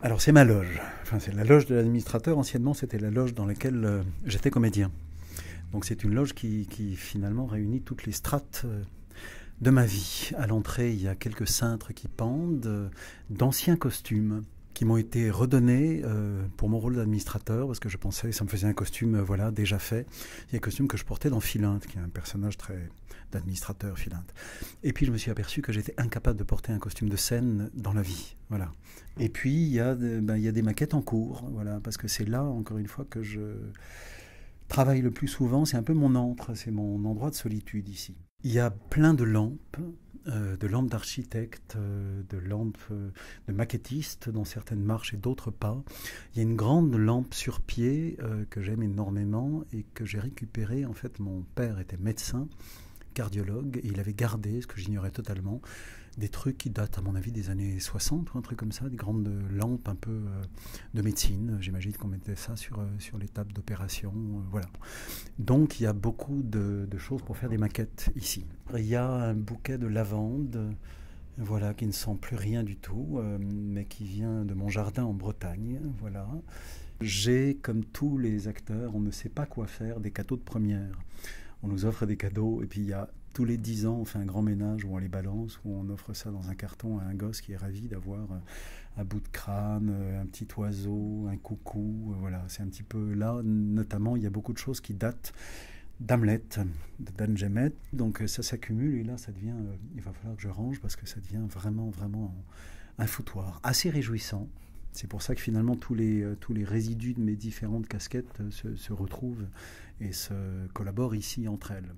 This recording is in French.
Alors c'est ma loge, enfin c'est la loge de l'administrateur, anciennement c'était la loge dans laquelle j'étais comédien. Donc c'est une loge qui finalement réunit toutes les strates de ma vie. À l'entrée il y a quelques cintres qui pendent, d'anciens costumes qui m'ont été redonnés pour mon rôle d'administrateur, parce que je pensais, ça me faisait un costume voilà, déjà fait. Il y a un costume que je portais dans Philinte, qui est un personnage très d'administrateur, Philinte. Et puis je me suis aperçu que j'étais incapable de porter un costume de scène dans la vie. Voilà. Et puis il y a des maquettes en cours, voilà, parce que c'est là, encore une fois, que je travaille le plus souvent. C'est un peu mon antre, c'est mon endroit de solitude ici. Il y a plein de lampes d'architectes, de lampes de maquettistes dans certaines marches et d'autres pas. Il y a une grande lampe sur pied que j'aime énormément et que j'ai récupérée. En fait, mon père était médecin, cardiologue, et il avait gardé, ce que j'ignorais totalement, des trucs qui datent à mon avis des années 60 ou un truc comme ça, des grandes lampes un peu de médecine. J'imagine qu'on mettait ça sur les tables d'opération. Voilà. Donc il y a beaucoup de choses pour faire des maquettes ici. Il y a un bouquet de lavande, voilà, qui ne sent plus rien du tout, mais qui vient de mon jardin en Bretagne. Voilà. J'ai, comme tous les acteurs, on ne sait pas quoi faire des cadeaux de première. On nous offre des cadeaux et puis il y a tous les 10 ans, on fait un grand ménage où on les balance, où on offre ça dans un carton à un gosse qui est ravi d'avoir un bout de crâne, un petit oiseau, un coucou. Voilà, c'est un petit peu là. Notamment, il y a beaucoup de choses qui datent d'Hamlet, de Dan Gemmett. Donc ça s'accumule et là, ça devient. Il va falloir que je range parce que ça devient vraiment, vraiment un foutoir. Assez réjouissant. C'est pour ça que finalement tous les résidus de mes différentes casquettes se retrouvent et se collaborent ici entre elles.